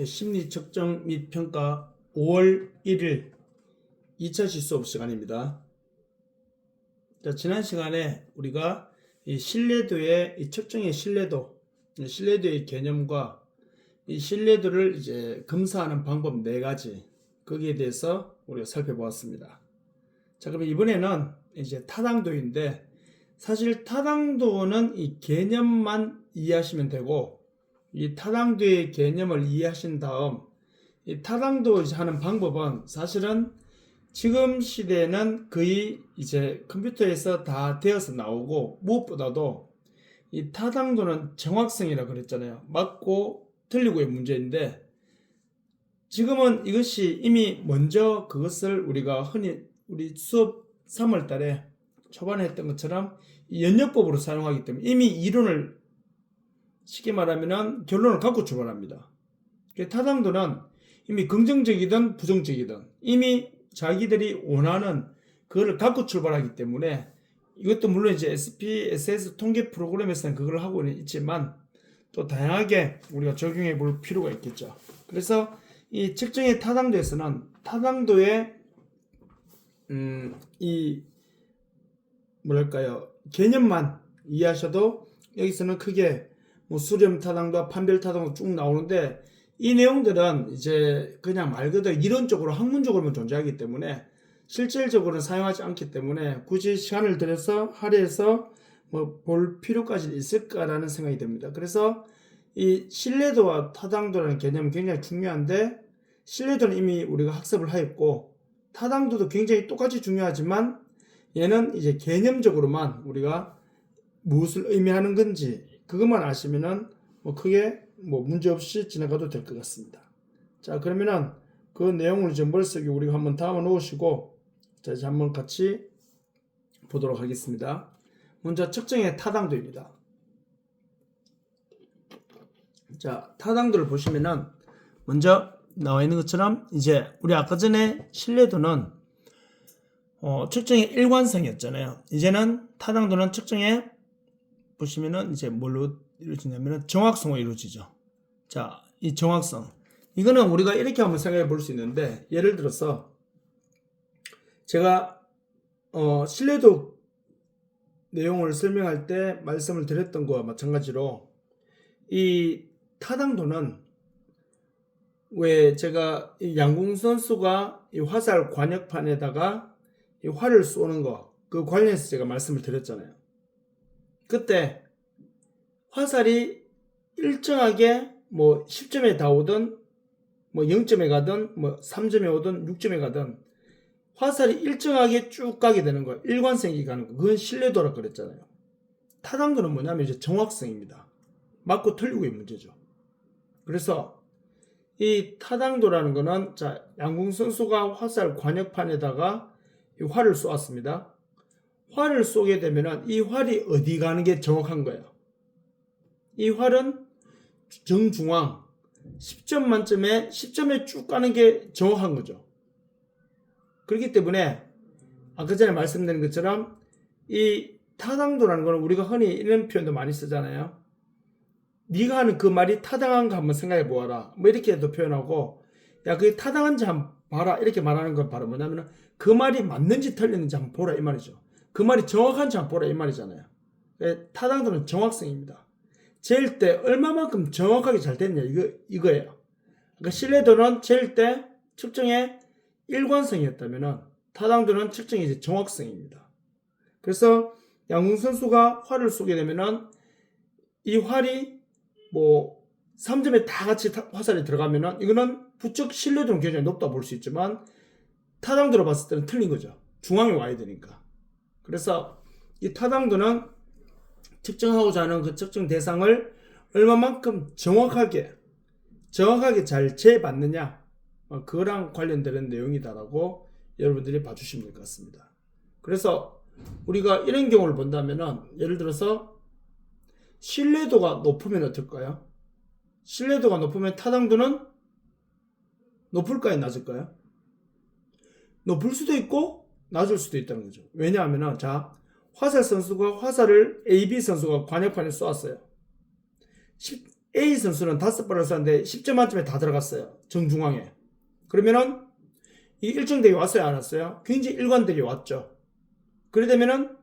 심리 측정 및 평가 5월 1일 2차 실수업 시간입니다. 자, 지난 시간에 우리가 이 신뢰도의 이 측정의 신뢰도의 개념과 이 신뢰도를 이제 검사하는 방법 4가지, 거기에 대해서 우리가 살펴보았습니다. 자, 그럼 이번에는 이제 타당도인데, 사실 타당도는 이 개념만 이해하시면 되고, 이 타당도의 개념을 이해하신 다음, 이 타당도 하는 방법은 사실은 지금 시대에는 거의 이제 컴퓨터에서 다 되어서 나오고, 무엇보다도 이 타당도는 정확성이라 그랬잖아요. 맞고 틀리고의 문제인데, 지금은 이것이 이미 먼저 그것을 우리가 흔히 우리 수업 3월 달에 초반에 했던 것처럼 연역법으로 사용하기 때문에 이미 이론을 쉽게 말하면 결론을 갖고 출발합니다. 타당도는 이미 긍정적이든 부정적이든 이미 자기들이 원하는 그거를 갖고 출발하기 때문에, 이것도 물론 이제 SPSS 통계 프로그램에서는 그걸 하고 있지만 또 다양하게 우리가 적용해 볼 필요가 있겠죠. 그래서 이 측정의 타당도에서는 타당도의 이 개념만 이해하셔도 여기서는 크게 뭐 수렴 타당도, 판별 타당도 쭉 나오는데, 이 내용들은 이제 그냥 말 그대로 이론적으로 학문적으로만 존재하기 때문에 실질적으로는 사용하지 않기 때문에 굳이 시간을 들여서 할애해서 뭐 볼 필요까지 있을까라는 생각이 듭니다. 그래서 이 신뢰도와 타당도라는 개념은 굉장히 중요한데, 신뢰도는 이미 우리가 학습을 하였고 타당도도 굉장히 똑같이 중요하지만 얘는 이제 개념적으로만 우리가 무엇을 의미하는 건지 그것만 아시면은 뭐 크게 뭐 문제 없이 지나가도 될 것 같습니다. 자, 그러면은 그 내용을 이제 머릿속에 우리가 한번 담아 놓으시고, 자, 이제 한번 같이 보도록 하겠습니다. 먼저 측정의 타당도입니다. 자, 타당도를 보시면은 먼저 나와 있는 것처럼 이제 우리 아까 전에 신뢰도는 측정의 일관성이었잖아요. 이제는 타당도는 측정의 보시면은 이제 뭘로 이루어지냐면은 정확성으로 이루어지죠. 자, 이 정확성, 이거는 우리가 이렇게 한번 생각해 볼 수 있는데, 예를 들어서 제가 신뢰도 내용을 설명할 때 말씀을 드렸던 거와 마찬가지로 이 타당도는, 왜 제가 이 양궁 선수가 이 화살 관역판에다가 이 활을 쏘는 거, 그 관련해서 제가 말씀을 드렸잖아요. 그때 화살이 일정하게 뭐 10점에 다 오든 뭐 0점에 가든 뭐 3점에 오든 6점에 가든 화살이 일정하게 쭉 가게 되는 거예요. 일관성이 가는 거. 그건 신뢰도라고 그랬잖아요. 타당도는 뭐냐면 이제 정확성입니다. 맞고 틀리고의 문제죠. 그래서 이 타당도라는 거는, 자, 양궁 선수가 화살 관역판에다가 이 활을 쏘았습니다. 활을 쏘게 되면은 이 활이 어디 가는 게 정확한 거예요. 이 활은 정중앙 10점 만점에 10점에 쭉 가는 게 정확한 거죠. 그렇기 때문에 아까 전에 말씀드린 것처럼 이 타당도라는 거는 우리가 흔히 이런 표현도 많이 쓰잖아요. 네가 하는 그 말이 타당한가 한번 생각해 보아라, 뭐 이렇게도 표현하고, 야, 그게 타당한지 한번 봐라, 이렇게 말하는 건 바로 뭐냐면 그 말이 맞는지 틀렸는지 한번 보라, 이 말이죠. 그 말이 정확한지 한번 보라, 이 말이잖아요. 타당도는 정확성입니다. 재일 때 얼마만큼 정확하게 잘 됐냐, 이거예요. 그러니까 신뢰도는 재일 때 측정의 일관성이었다면은 타당도는 측정의 이제 정확성입니다. 그래서 양궁 선수가 활을 쏘게 되면은 이 활이 뭐 3점에 다 같이 화살이 들어가면은 이거는 부쩍 신뢰도는 굉장히 높다 볼 수 있지만 타당도로 봤을 때는 틀린 거죠. 중앙에 와야 되니까. 그래서 이 타당도는 측정하고자 하는 그 측정 대상을 얼마만큼 정확하게 잘 재봤느냐, 그거랑 관련되는 내용이다라고 여러분들이 봐주시면 될 것 같습니다. 그래서 우리가 이런 경우를 본다면은, 예를 들어서 신뢰도가 높으면 어떨까요? 신뢰도가 높으면 타당도는 높을까요, 낮을까요? 높을 수도 있고 낮을 수도 있다는 거죠. 왜냐하면, 자, 화살 선수가 화살을 AB 선수가 관역판에 쏘았어요. A 선수는 5발을 쐈는데 10점 만점에 다 들어갔어요. 정중앙에. 그러면은 이 일정되게 왔어요, 안 왔어요? 굉장히 일관되게 왔죠. 그래 되면은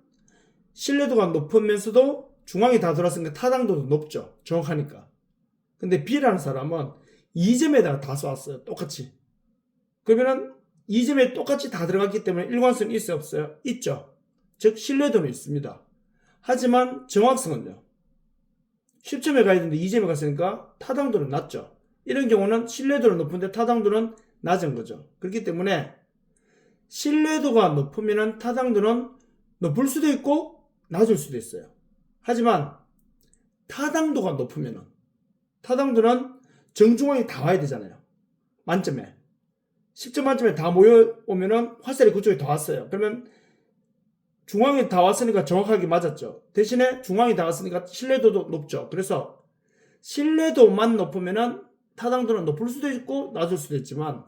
신뢰도가 높으면서도 중앙에 다 들어왔으니까 타당도도 높죠. 정확하니까. 근데 B라는 사람은 2점에다가 다 쏘았어요. 똑같이. 그러면은 2점에 똑같이 다 들어갔기 때문에 일관성이 있어요, 없어요? 있죠. 즉 신뢰도는 있습니다. 하지만 정확성은요. 10점에 가야 되는데 2점에 갔으니까 타당도는 낮죠. 이런 경우는 신뢰도는 높은데 타당도는 낮은 거죠. 그렇기 때문에 신뢰도가 높으면 타당도는 높을 수도 있고 낮을 수도 있어요. 하지만 타당도가 높으면 타당도는 정중앙에 다 와야 되잖아요. 만점에 10점 만점에 다 모여오면 화살이 그쪽에 다 왔어요. 그러면 중앙에 다 왔으니까 정확하게 맞았죠. 대신에 중앙에 다 왔으니까 신뢰도도 높죠. 그래서 신뢰도만 높으면 타당도는 높을 수도 있고 낮을 수도 있지만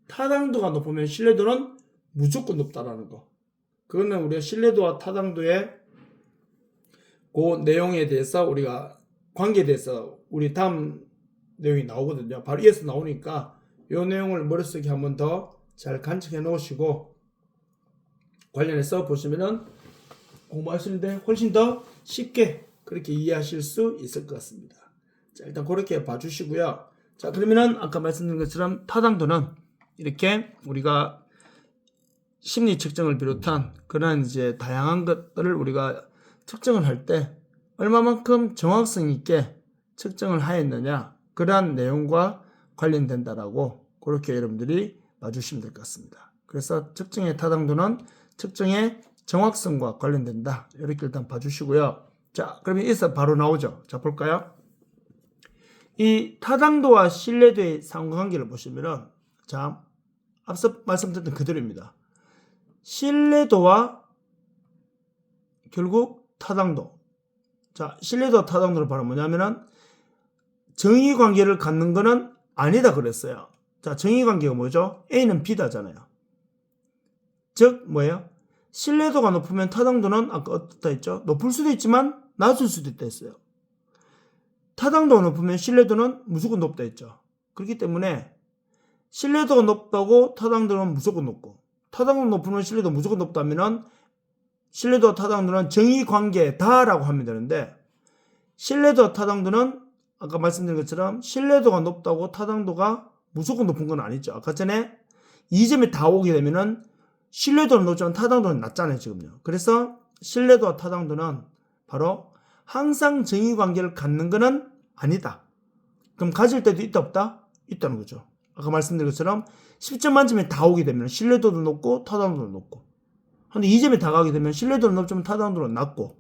타당도가 높으면 신뢰도는 무조건 높다라는 거. 그거는 우리가 신뢰도와 타당도의 그 내용에 대해서 우리가 관계에 대해서 우리 다음 내용이 나오거든요. 바로 이어서 나오니까 이 내용을 머릿속에 한번 더 잘 간직해 놓으시고 관련해서 보시면은 공부하시는데 훨씬 더 쉽게 그렇게 이해하실 수 있을 것 같습니다. 자, 일단 그렇게 봐주시고요. 자, 그러면은 아까 말씀드린 것처럼 타당도는 이렇게 우리가 심리 측정을 비롯한 그런 이제 다양한 것들을 우리가 측정을 할 때 얼마만큼 정확성 있게 측정을 하였느냐 그러한 내용과 관련된다라고 그렇게 여러분들이 봐주시면 될 것 같습니다. 그래서 측정의 타당도는 측정의 정확성과 관련된다. 이렇게 일단 봐주시고요. 자, 그러면 여기서 바로 나오죠. 자, 볼까요? 이 타당도와 신뢰도의 상관관계를 보시면은 자, 앞서 말씀드렸던 그대로입니다. 신뢰도와 결국 타당도. 자, 신뢰도와 타당도는 바로 뭐냐면은 정의관계를 갖는 거는 아니다 그랬어요. 자, 정의관계가 뭐죠? A는 B다잖아요. 즉 뭐예요? 신뢰도가 높으면 타당도는 아까 어떻다 했죠? 높을 수도 있지만 낮을 수도 있다 했어요. 타당도가 높으면 신뢰도는 무조건 높다 했죠. 그렇기 때문에 신뢰도가 높다고 타당도는 무조건 높고 타당도 높으면 신뢰도 무조건 높다면은 신뢰도와 타당도는 정의관계다라고 하면 되는데 신뢰도와 타당도는 아까 말씀드린 것처럼 신뢰도가 높다고 타당도가 무조건 높은 건 아니죠. 아까 전에 2점에 다 오게 되면은 신뢰도는 높지만 타당도는 낮잖아요, 지금요. 그래서 신뢰도와 타당도는 바로 항상 정의관계를 갖는 거는 아니다. 그럼 가질 때도 있다, 없다? 있다는 거죠. 아까 말씀드린 것처럼 10점 만점에 다 오게 되면 신뢰도도 높고 타당도도 높고. 근데 2점에 다 가게 되면 신뢰도는 높지만 타당도는 낮고.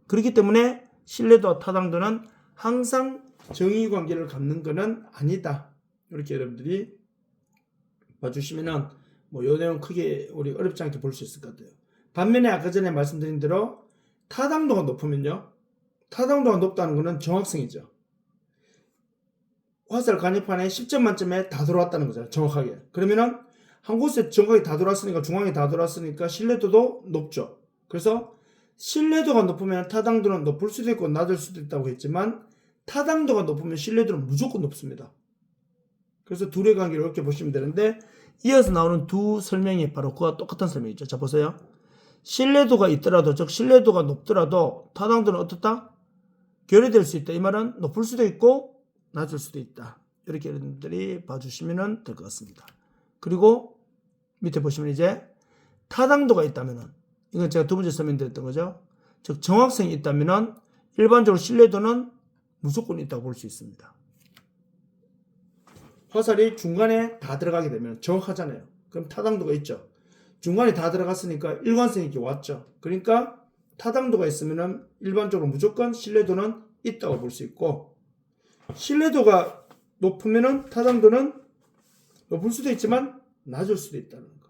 그렇기 때문에 신뢰도와 타당도는 항상 정의관계를 갖는 거는 아니다. 이렇게 여러분들이 봐주시면은 요 내용 크게 우리 어렵지 않게 볼 수 있을 것 같아요. 반면에 아까 전에 말씀드린 대로 타당도가 높으면요. 타당도가 높다는 것은 정확성이죠. 화살 간이판에 10점 만점에 다 들어왔다는 거죠. 정확하게. 그러면은 한 곳에 정확하게 다 들어왔으니까 중앙에 다 들어왔으니까 신뢰도도 높죠. 그래서 신뢰도가 높으면 타당도는 높을 수도 있고 낮을 수도 있다고 했지만 타당도가 높으면 신뢰도는 무조건 높습니다. 그래서 둘의 관계를 이렇게 보시면 되는데 이어서 나오는 두 설명이 바로 그와 똑같은 설명이죠. 자, 보세요. 신뢰도가 있더라도, 즉 신뢰도가 높더라도 타당도는 어떻다? 결여될 수 있다. 이 말은 높을 수도 있고 낮을 수도 있다. 이렇게 여러분들이 봐주시면 될 것 같습니다. 그리고 밑에 보시면 이제 타당도가 있다면은 이건 제가 두 번째 설명드렸던 거죠. 즉 정확성이 있다면은 일반적으로 신뢰도는 무조건 있다고 볼 수 있습니다. 화살이 중간에 다 들어가게 되면 정확하잖아요. 그럼 타당도가 있죠. 중간에 다 들어갔으니까 일관성 있게 왔죠. 그러니까 타당도가 있으면은 일반적으로 무조건 신뢰도는 있다고 볼 수 있고 신뢰도가 높으면은 타당도는 높을 수도 있지만 낮을 수도 있다는 거.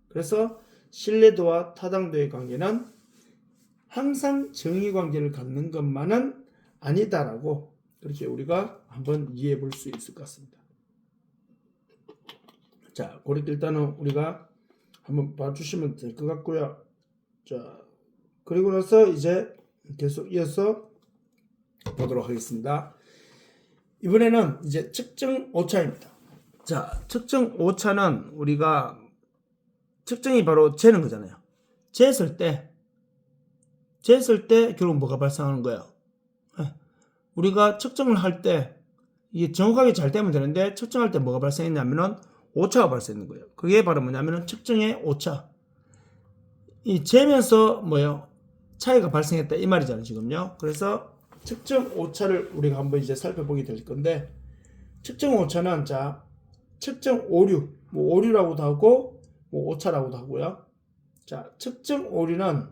그래서 신뢰도와 타당도의 관계는 항상 정의관계를 갖는 것만은 아니다라고 그렇게 우리가 한번 이해해 볼 수 있을 것 같습니다. 자, 그렇게 일단은 우리가 한번 봐주시면 될 것 같고요. 자, 그리고 나서 이제 계속 이어서 보도록 하겠습니다. 이번에는 이제 측정 오차입니다. 자, 측정 오차는 우리가 측정이 바로 재는 거잖아요. 쟀을 때 결국 뭐가 발생하는 거예요? 우리가 측정을 할 때 이게 정확하게 잘 되면 되는데 측정할 때 뭐가 발생했냐면은 오차가 발생하는 거예요. 그게 바로 뭐냐면은 측정의 오차. 이 재면서 뭐예요? 차이가 발생했다 이 말이잖아요, 지금요. 그래서 측정 오차를 우리가 한번 이제 살펴보게 될 건데, 측정 오차는 자, 측정 오류, 뭐 오류라고도 하고 뭐 오차라고도 하고요. 자, 측정 오류는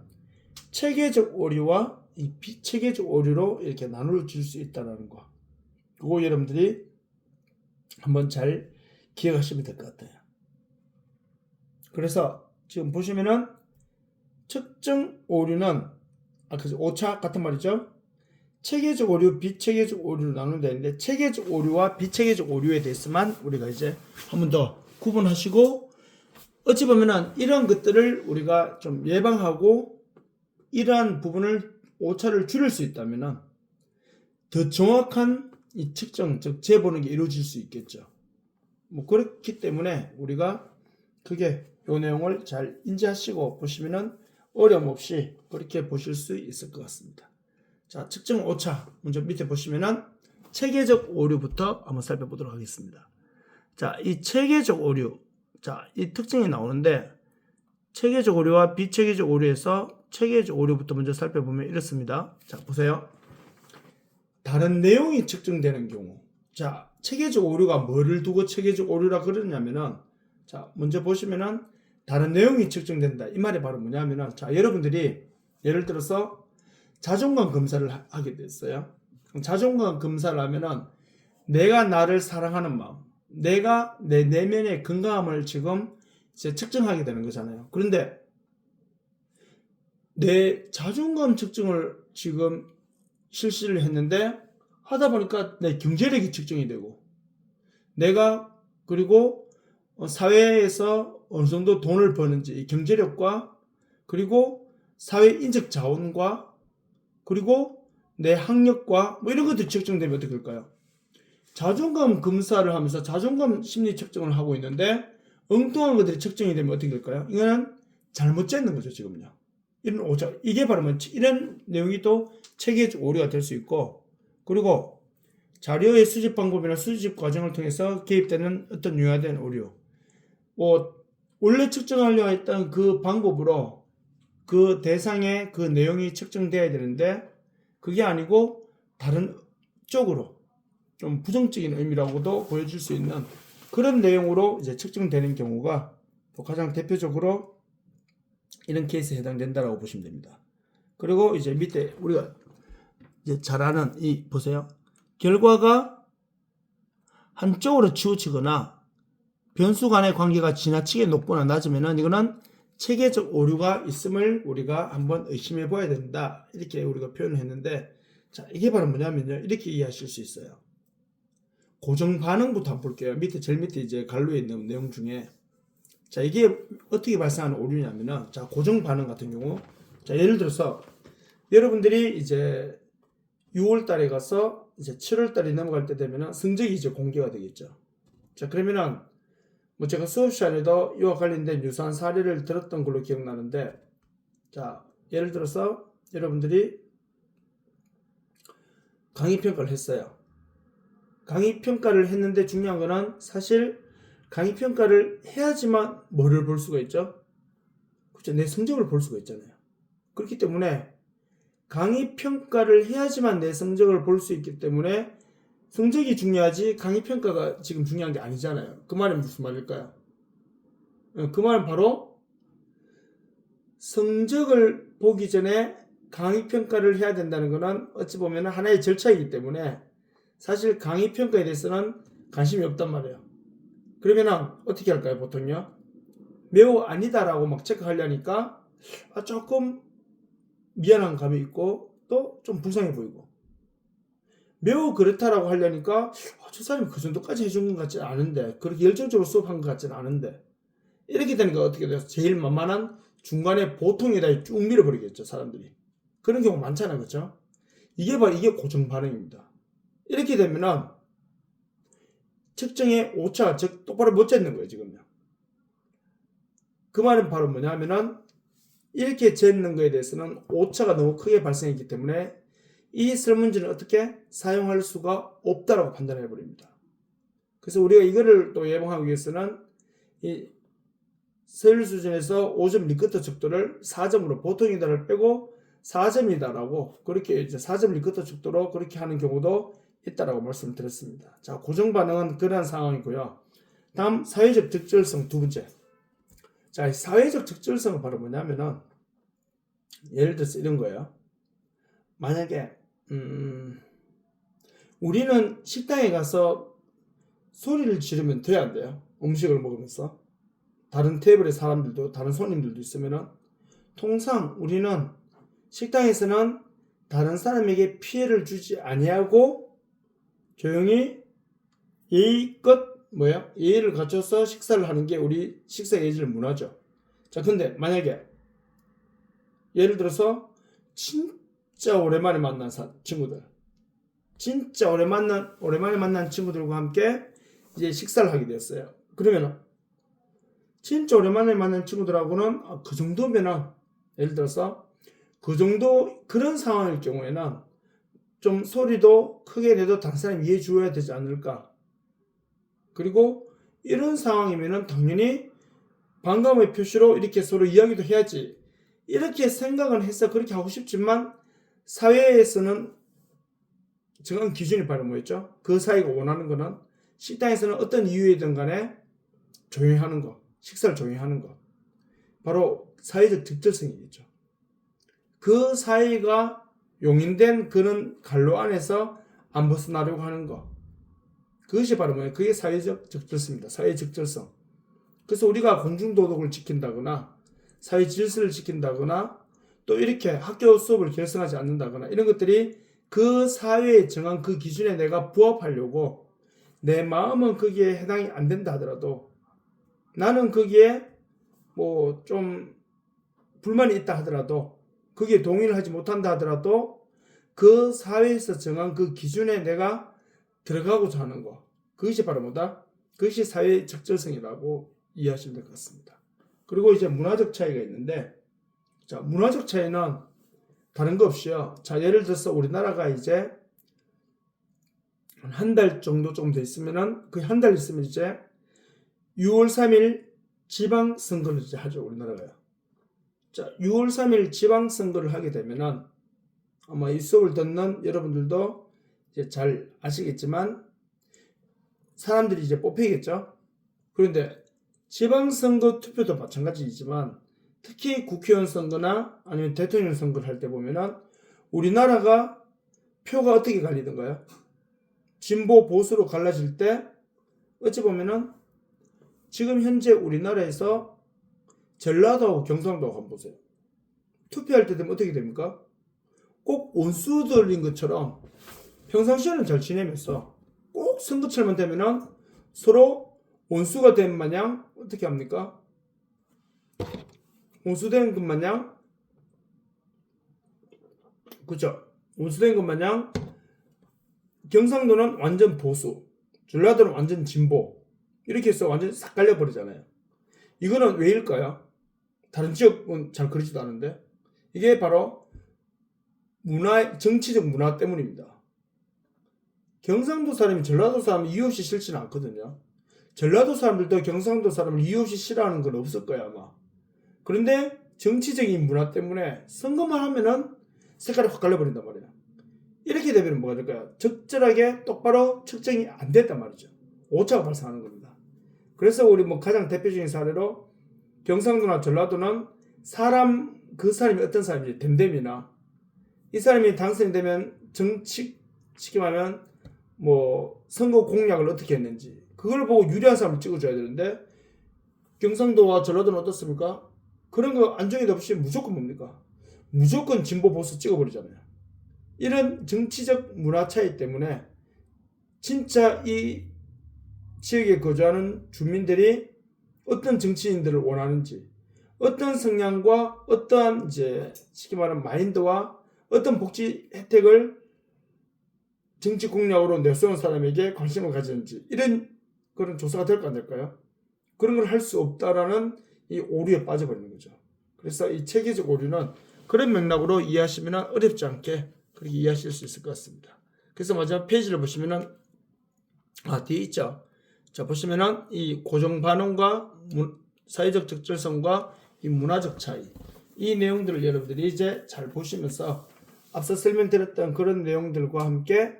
체계적 오류와 이 비체계적 오류로 이렇게 나눌 수 있다는 거. 그거 여러분들이 한번 잘 기억하시면 될 것 같아요. 그래서 지금 보시면은 측정 오류는 그래서 오차 같은 말이죠. 체계적 오류, 비체계적 오류로 나누면 되는데 체계적 오류와 비체계적 오류에 대해서만 우리가 이제 한 번 더 구분하시고, 어찌 보면은 이런 것들을 우리가 좀 예방하고 이러한 부분을 오차를 줄일 수 있다면은 더 정확한 이 측정, 즉 재보는 게 이루어질 수 있겠죠. 뭐 그렇기 때문에 우리가 그게 이 내용을 잘 인지하시고 보시면은 어려움 없이 그렇게 보실 수 있을 것 같습니다. 자, 측정 오차 먼저 밑에 보시면은 체계적 오류부터 한번 살펴보도록 하겠습니다. 자, 이 체계적 오류, 자, 이 특징이 나오는데 체계적 오류와 비체계적 오류에서 체계적 오류부터 먼저 살펴보면 이렇습니다. 자, 보세요. 다른 내용이 측정되는 경우, 자, 체계적 오류가 뭐를 두고 체계적 오류라 그러냐면은, 자, 먼저 보시면은 다른 내용이 측정된다 이 말이 바로 뭐냐면은, 자, 여러분들이 예를 들어서 자존감 검사를 하게 됐어요. 자존감 검사를 하면은 내가 나를 사랑하는 마음, 내가 내 내면의 건강함을 지금 이제 측정하게 되는 거잖아요. 그런데 내 자존감 측정을 지금 실시를 했는데 하다 보니까 내 경제력이 측정이 되고, 내가 그리고 사회에서 어느 정도 돈을 버는지 경제력과, 그리고 사회 인적 자원과, 그리고 내 학력과 뭐 이런 것들이 측정되면 어떻게 될까요? 자존감 검사를 하면서 자존감 심리 측정을 하고 있는데 엉뚱한 것들이 측정이 되면 어떻게 될까요? 이거는 잘못 쟀는 거죠, 지금요. 이런 오차, 이게 바로 뭐 이런 내용이 또 체계적 오류가 될 수 있고, 그리고 자료의 수집 방법이나 수집 과정을 통해서 개입되는 어떤 유화된 오류, 뭐 원래 측정하려 했던 그 방법으로 그 대상의 그 내용이 측정돼야 되는데 그게 아니고 다른 쪽으로 좀 부정적인 의미라고도 보여줄 수 있는 그런 내용으로 이제 측정되는 경우가 또 가장 대표적으로 이런 케이스에 해당된다라고 보시면 됩니다. 그리고 이제 밑에 우리가 이제 잘 아는 이 보세요. 결과가 한쪽으로 치우치거나 변수 간의 관계가 지나치게 높거나 낮으면은 이거는 체계적 오류가 있음을 우리가 한번 의심해 봐야 된다. 이렇게 우리가 표현을 했는데, 자, 이게 바로 뭐냐면요. 이렇게 이해하실 수 있어요. 고정 반응부터 한번 볼게요. 밑에 제일 밑에 이제 갈로에 있는 내용 중에, 자, 이게 어떻게 발생하는 오류냐면은, 자, 고정 반응 같은 경우, 자, 예를 들어서 여러분들이 이제 6월 달에 가서 이제 7월 달이 넘어갈 때 되면은 성적이 이제 공개가 되겠죠. 자, 그러면은 뭐 제가 수업 시간에도 이와 관련된 유사한 사례를 들었던 걸로 기억나는데, 자, 예를 들어서 여러분들이 강의 평가를 했어요. 강의 평가를 했는데 중요한 거는 사실 강의 평가를 해야지만 뭐를 볼 수가 있죠? 그렇죠? 내 성적을 볼 수가 있잖아요. 그렇기 때문에 강의 평가를 해야지만 내 성적을 볼 수 있기 때문에 성적이 중요하지 강의 평가가 지금 중요한 게 아니잖아요. 그 말은 무슨 말일까요? 그 말은 바로 성적을 보기 전에 강의 평가를 해야 된다는 것은 어찌 보면 하나의 절차이기 때문에 사실 강의 평가에 대해서는 관심이 없단 말이에요. 그러면 어떻게 할까요? 보통요. 매우 아니다라고 막 체크하려니까 조금 미안한 감이 있고 또 좀 불쌍해 보이고, 매우 그렇다라고 하려니까 저 사람이 그 정도까지 해준 것 같지는 않은데, 그렇게 열정적으로 수업한 것 같지는 않은데, 이렇게 되니까 어떻게 돼요? 제일 만만한 중간에 보통에다 쭉 밀어버리겠죠, 사람들이. 그런 경우 많잖아요, 그렇죠? 이게 바로 이게 고정 반응입니다. 이렇게 되면은 측정의 오차가 즉 똑바로 못 쟀는 거예요, 지금요. 그 말은 바로 뭐냐면은 이렇게 쟀는 거에 대해서는 오차가 너무 크게 발생했기 때문에 이 설문지는 어떻게 사용할 수가 없다라고 판단해 버립니다. 그래서 우리가 이거를 또 예방하기 위해서는 이 서열 수준에서 5점 리커터 척도를 4점으로 보통이다를 빼고 4점이다라고 그렇게 이제 4점 리커터 척도로 그렇게 하는 경우도 있다라고 말씀드렸습니다. 자, 고정 반응은 그러한 상황이고요. 다음 사회적 적절성 두 번째. 자, 사회적 적절성은 바로 뭐냐면은 예를 들어서 이런 거예요. 만약에 우리는 식당에 가서 소리를 지르면 돼야 안 돼요? 음식을 먹으면서 다른 테이블에 사람들도 다른 손님들도 있으면은 통상 우리는 식당에서는 다른 사람에게 피해를 주지 아니하고 조용히 예의껏 예의를 갖춰서 식사를 하는 게 우리 식사 예절 문화죠. 자, 근데 만약에 예를 들어서 진짜 오랜만에 만난 친구들, 진짜 오랜만에 만난 친구들과 함께 이제 식사를 하게 됐어요. 그러면은 진짜 오랜만에 만난 친구들하고는 그 정도면은 예를 들어서 그 정도 그런 상황일 경우에는 좀 소리도 크게 내도 다른 사람이 이해해 주어야 되지 않을까. 그리고 이런 상황이면은 당연히 반감의 표시로 이렇게 서로 이야기도 해야지. 이렇게 생각은 해서 그렇게 하고 싶지만 사회에서는 정한 기준이 바로 뭐였죠? 그 사이가 원하는 거는 식당에서는 어떤 이유이든 간에 조용히 하는 거, 식사를 조용히 하는 거. 바로 사회적 적절성이겠죠. 그 사이가 용인된 그런 관로 안에서 안 벗어나려고 하는 거. 그것이 바로 뭐예요? 그게 사회적 적절성입니다. 사회 적절성. 그래서 우리가 공중도덕을 지킨다거나 사회 질서를 지킨다거나 또 이렇게 학교 수업을 결성하지 않는다거나 이런 것들이 그 사회에 정한 그 기준에 내가 부합하려고 내 마음은 거기에 해당이 안 된다 하더라도 나는 거기에 뭐 좀 불만이 있다 하더라도 거기에 동의를 하지 못한다 하더라도 그 사회에서 정한 그 기준에 내가 들어가고자 하는 거. 그것이 바로 뭐다? 그것이 사회의 적절성이라고 이해하시면 될 것 같습니다. 그리고 이제 문화적 차이가 있는데, 자, 문화적 차이는 다른 거 없이요. 자, 예를 들어서 우리나라가 이제 한 달 정도 조금 더 있으면은 그 한 달 있으면 이제 6월 3일 지방선거를 이제 하죠. 우리나라가요. 자, 6월 3일 지방선거를 하게 되면은 아마 이 수업을 듣는 여러분들도 이제 잘 아시겠지만 사람들이 이제 뽑히겠죠. 그런데 지방선거 투표도 마찬가지이지만 특히 국회의원 선거나 아니면 대통령 선거를 할 때 보면은 우리나라가 표가 어떻게 갈리던가요? 진보 보수로 갈라질 때 어찌 보면은 지금 현재 우리나라에서 전라도하고 경상도하고 한번 보세요. 투표할 때 되면 어떻게 됩니까? 꼭 원수들인 것처럼 평상시에는 잘 지내면서 꼭 선거철만 되면은 서로 원수가 된 마냥 어떻게 합니까? 원수된 것 마냥 그죠? 원수된 것 마냥 경상도는 완전 보수, 전라도는 완전 진보 이렇게 해서 완전 싹 갈려버리잖아요. 이거는 왜일까요? 다른 지역은 잘 그러지도 않은데 이게 바로 정치적 문화 때문입니다. 경상도 사람이 전라도 사람을 이유 없이 싫지는 않거든요. 전라도 사람들도 경상도 사람을 이유 없이 싫어하는 건 없을 거야 아마. 그런데 정치적인 문화 때문에 선거만 하면은 색깔이 확 갈려버린단 말이야. 이렇게 되면 뭐가 될까요? 적절하게 똑바로 측정이 안 됐단 말이죠. 오차가 발생하는 겁니다. 그래서 우리 가장 대표적인 사례로 경상도나 전라도는 그 사람이 어떤 사람인지 댐댐이나 이 사람이 당선이 되면 쉽게 말하면 선거 공약을 어떻게 했는지 그걸 보고 유리한 사람을 찍어줘야 되는데 경상도와 전라도는 어떻습니까? 그런 거 안정이 없이 무조건 뭡니까? 무조건 진보 보수 찍어버리잖아요. 이런 정치적 문화 차이 때문에 진짜 이 지역에 거주하는 주민들이 어떤 정치인들을 원하는지 어떤 성향과 어떠한 이제 쉽게 말하면 마인드와 어떤 복지 혜택을 정치 공약으로 내세운 사람에게 관심을 가지는지 이런 그런 조사가 될까 안 될까요? 그런 걸 할 수 없다라는 이 오류에 빠져버리는 거죠. 그래서 이 체계적 오류는 그런 맥락으로 이해하시면 어렵지 않게 그렇게 이해하실 수 있을 것 같습니다. 그래서 마지막 페이지를 보시면은 뒤에 있죠. 자, 보시면은 이 고정 반응과 사회적 적절성과 이 문화적 차이, 이 내용들을 여러분들이 이제 잘 보시면서 앞서 설명드렸던 그런 내용들과 함께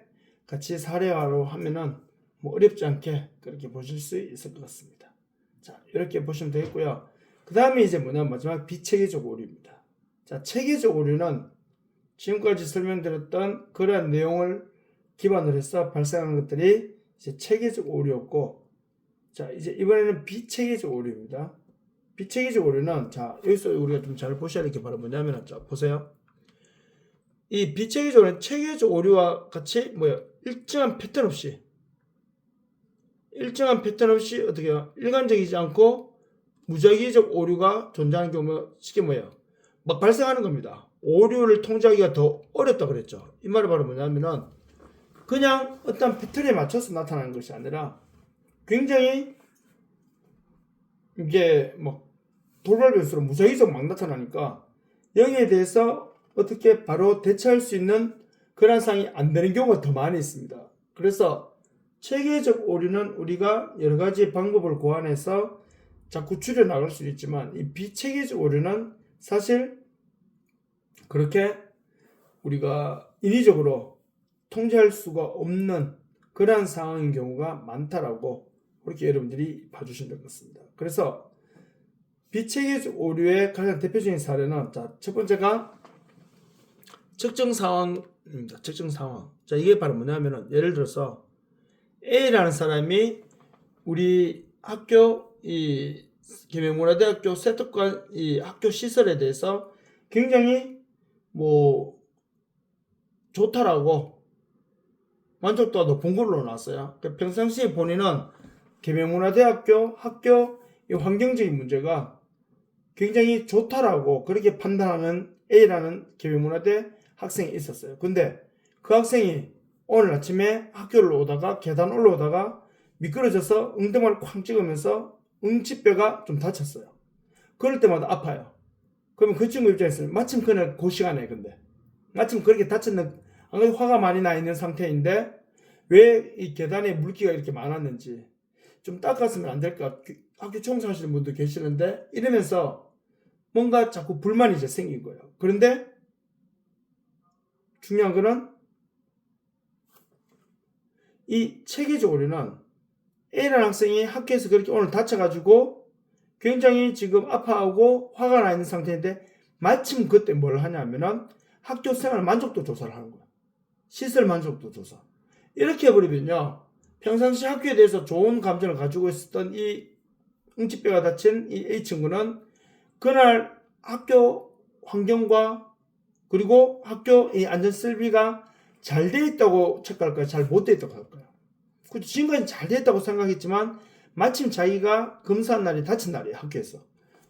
같이 사례화로 하면은 뭐 어렵지 않게 그렇게 보실 수 있을 것 같습니다. 자, 이렇게 보시면 되겠고요. 그 다음에 이제 뭐냐면 마지막 비체계적 오류입니다. 자, 체계적 오류는 지금까지 설명드렸던 그러한 내용을 기반으로 해서 발생하는 것들이 이제 체계적 오류였고, 자, 이제 이번에는 비체계적 오류입니다. 비체계적 오류는, 자, 여기서 우리가 좀 잘 보셔야 될 게 바로 뭐냐면, 자, 보세요. 이 비체계적 오류는 체계적 오류와 같이 일정한 패턴 없이 어떻게 해요? 일관적이지 않고 무작위적 오류가 존재하는 경우가 쉽게 막 발생하는 겁니다. 오류를 통제하기가 더 어렵다 그랬죠. 이 말이 바로 뭐냐면은 그냥 어떤 패턴에 맞춰서 나타나는 것이 아니라 굉장히 이게 돌발 변수로 무작위적 막 나타나니까 여기에 대해서 어떻게 바로 대처할 수 있는 그런 상황이 안 되는 경우가 더 많이 있습니다. 그래서 체계적 오류는 우리가 여러 가지 방법을 고안해서 자꾸 줄여 나갈 수 있지만 이 비체계적 오류는 사실 그렇게 우리가 인위적으로 통제할 수가 없는 그러한 상황인 경우가 많다라고 그렇게 여러분들이 봐주시면 될 것 같습니다. 그래서 비체계적 오류의 가장 대표적인 사례는 첫 번째가 측정 상황입니다. 측정 상황. 자, 이게 바로 뭐냐면은 예를 들어서 A라는 사람이 우리 학교 이 김해문화대학교 세특관 이 학교 시설에 대해서 굉장히 좋다라고 만족도가 높은 걸로 나왔어요. 그러니까 평상시에 본인은 김해문화대학교 학교 이 환경적인 문제가 굉장히 좋다라고 그렇게 판단하는 A라는 김해문화대 학생이 있었어요. 근데 그 학생이 오늘 아침에 학교를 오다가 계단 올라오다가 미끄러져서 엉덩이를 쾅 찍으면서 응치뼈가 좀 다쳤어요. 그럴 때마다 아파요. 그러면 그 친구 입장에서는 마침 그날 그 시간에 근데 마침 그렇게 다쳤는 안 그래도 화가 많이 나 있는 상태인데 왜 이 계단에 물기가 이렇게 많았는지 좀 닦았으면 안 될까 학교 청소하시는 분도 계시는데 이러면서 뭔가 자꾸 불만이 이제 생긴 거예요. 그런데 중요한 거는 이 체계적 오류는 A라는 학생이 학교에서 그렇게 오늘 다쳐가지고 굉장히 지금 아파하고 화가 나 있는 상태인데 마침 그때 뭘 하냐면은 학교 생활 만족도 조사를 하는 거야. 시설 만족도 조사. 이렇게 해버리면요. 평상시 학교에 대해서 좋은 감정을 가지고 있었던 이 응치뼈가 다친 이 A 친구는 그날 학교 환경과 그리고 학교 이 안전 설비가 잘 돼 있다고 체크할까요? 잘 못 돼 있다고 할까요? 지금까지 잘 돼 있다고 생각했지만 마침 자기가 검사한 날이 다친 날이에요. 학교에서.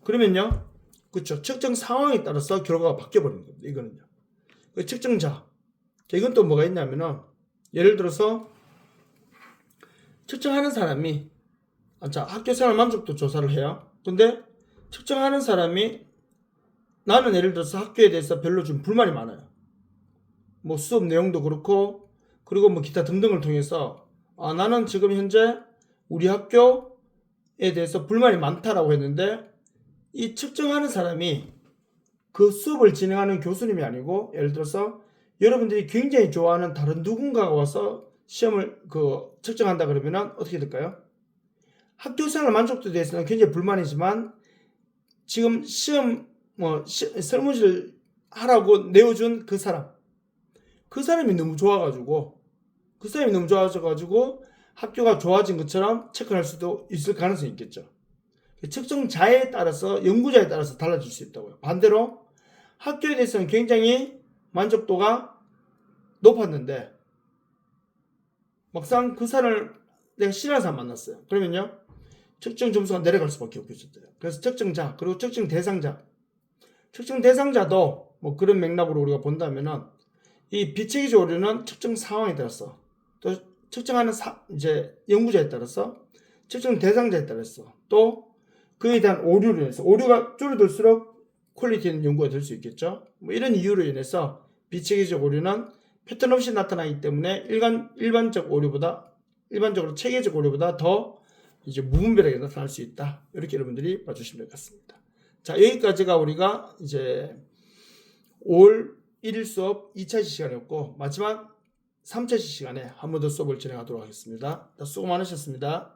그러면요. 그렇죠. 측정 상황에 따라서 결과가 바뀌어버리는 겁니다. 이거는요. 그 측정자. 이건 또 뭐가 있냐면은 예를 들어서 측정하는 사람이 학교 생활 만족도 조사를 해요. 근데 측정하는 사람이 나는 예를 들어서 학교에 대해서 별로 좀 불만이 많아요. 수업 내용도 그렇고 그리고 기타 등등을 통해서 나는 지금 현재 우리 학교에 대해서 불만이 많다라고 했는데 이 측정하는 사람이 그 수업을 진행하는 교수님이 아니고 예를 들어서 여러분들이 굉장히 좋아하는 다른 누군가가 와서 시험을 측정한다 그러면 어떻게 될까요? 학교 생활 만족도에 대해서는 굉장히 불만이지만 지금 시험 설문지를 하라고 내어준 그 사람이 너무 좋아가지고 학교가 좋아진 것처럼 체크할 수도 있을 가능성이 있겠죠. 측정자에 따라서 연구자에 따라서 달라질 수 있다고요. 반대로 학교에 대해서는 굉장히 만족도가 높았는데 막상 그 사람을 내가 싫어하는 사람 만났어요. 그러면요 측정 점수가 내려갈 수밖에 없겠죠. 그래서 측정자 그리고 측정 대상자도 그런 맥락으로 우리가 본다면은 이 비체계적 오류는 측정 상황에 따라서 또 측정하는 이제 연구자에 따라서 측정 대상자에 따라서 또 그에 대한 오류로 인해서 오류가 줄어들수록 퀄리티는 연구가 될 수 있겠죠. 뭐 이런 이유로 인해서 비체계적 오류는 패턴 없이 나타나기 때문에 일반적으로 체계적 오류보다 더 이제 무분별하게 나타날 수 있다. 이렇게 여러분들이 봐주시면 될 것 같습니다. 자, 여기까지가 우리가 이제 5월 1일 수업 2차시 시간이었고 마지막 3차시 시간에 한 번 더 수업을 진행하도록 하겠습니다. 수고 많으셨습니다.